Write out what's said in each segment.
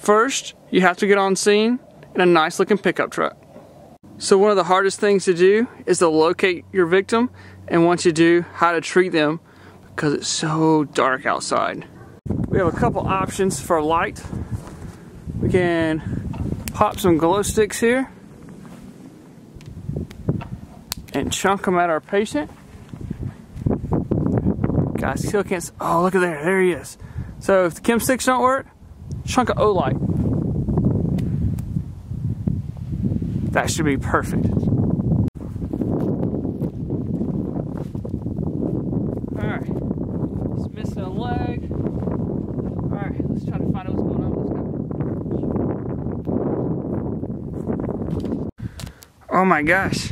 First, you have to get on scene in a nice looking pickup truck. So one of the hardest things to do is to locate your victim, and once you do, how to treat them because it's so dark outside. We have a couple options for light. We can pop some glow sticks here and chunk them at our patient. Guys, still can't. Oh, look at there. There he is. So if the chem sticks don't work, chunk of O-light. That should be perfect. Alright. He's missing a leg. Alright, let's try to find out what's going on. Let's go. Oh my gosh.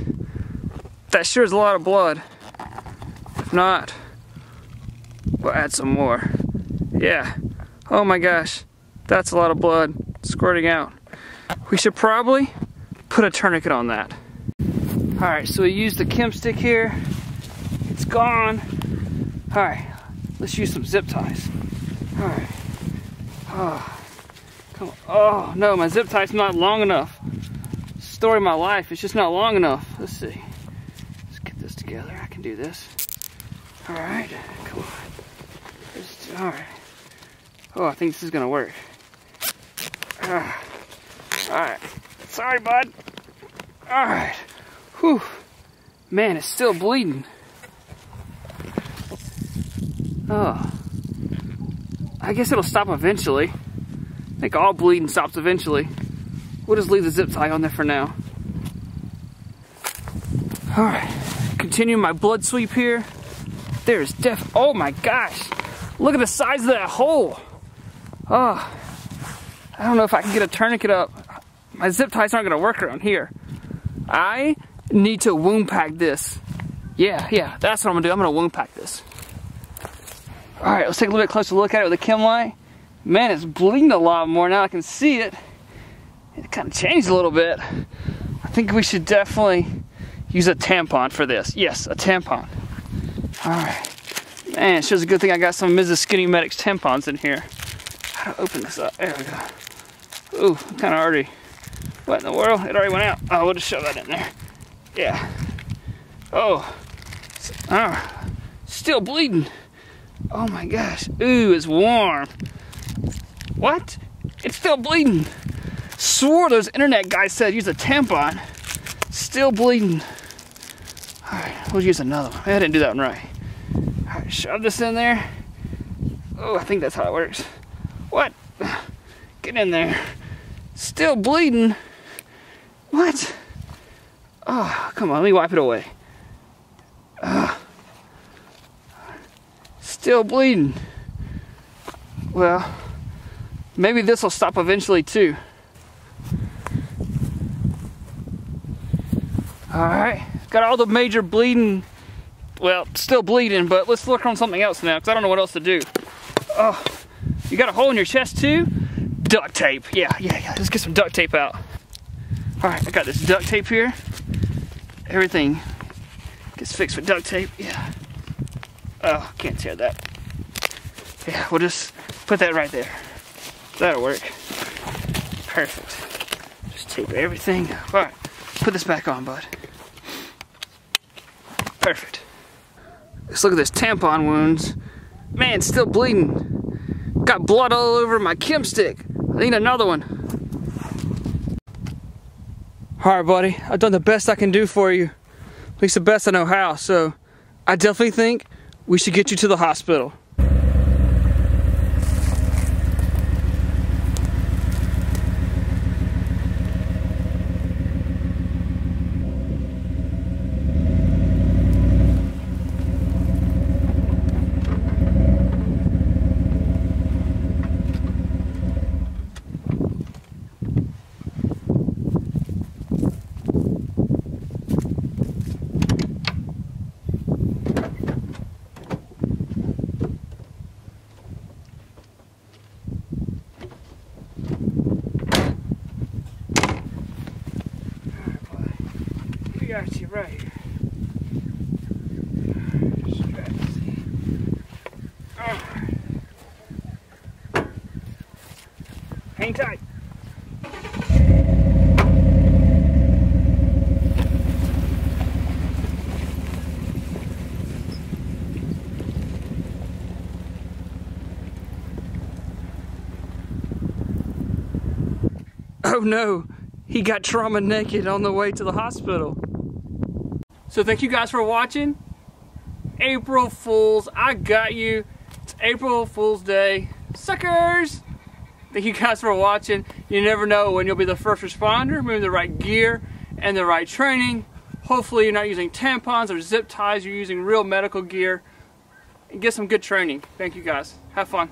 That sure is a lot of blood. If not, we'll add some more. Yeah. Oh my gosh. That's a lot of blood squirting out. We should probably put a tourniquet on that. Alright, so we used the chem stick here. It's gone. Alright, let's use some zip ties. Alright. Oh, come on. Oh, no, my zip tie's not long enough. Story of my life, it's just not long enough. Let's see. Let's get this together. I can do this. Alright, come on. Alright. Oh, I think this is gonna work. Alright. Sorry, bud. Alright. Whew. Man, it's still bleeding. Oh. I guess it'll stop eventually. I think all bleeding stops eventually. We'll just leave the zip tie on there for now. Alright. Continue my blood sweep here. There's oh my gosh. Look at the size of that hole. Oh. I don't know if I can get a tourniquet up. My zip ties aren't going to work around here. I need to wound pack this. Yeah, that's what I'm going to do. I'm going to wound pack this. Alright, let's take a little bit closer look at it with the chem light. Man, it's bleeding a lot more now. I can see it. It kind of changed a little bit. I think we should definitely use a tampon for this. Yes, a tampon. Alright. Man, it shows a good thing I got some of Mrs. SkinnyMedic's tampons in here. How to open this up? There we go. Ooh, kind of already. What in the world? It already went out. Oh, we'll just shove that in there. Yeah. Oh. Still bleeding. Oh my gosh. Ooh, it's warm. What? It's still bleeding. Swore those internet guys said use a tampon. Still bleeding. Alright, we'll use another one. I didn't do that one right. Alright, shove this in there. Oh, I think that's how it works. What? Get in there. Still bleeding. What? Oh, come on, let me wipe it away. Still bleeding. Well, maybe this will stop eventually too. Alright, got all the major bleeding. Well, still bleeding, but let's look on something else now because I don't know what else to do. Oh, you got a hole in your chest too? Duct tape. Yeah. Let's get some duct tape out. Alright, I got this duct tape here. Everything gets fixed with duct tape. Yeah. Oh, can't tear that. Yeah, we'll just put that right there. That'll work. Perfect. Just tape everything. Alright, put this back on, bud. Perfect. Let's look at this tampon wounds. Man, it's still bleeding. Got blood all over my chem stick. I need another one. Alright, buddy. I've done the best I can do for you. At least the best I know how. So, I definitely think we should get you to the hospital. Got you right here. Hang tight. Oh no, he got trauma naked on the way to the hospital. So thank you guys for watching. April Fools, I got you. It's April Fool's Day. Suckers! Thank you guys for watching. You never know when you'll be the first responder, moving the right gear and the right training. Hopefully you're not using tampons or zip ties, you're using real medical gear. And get some good training. Thank you guys. Have fun.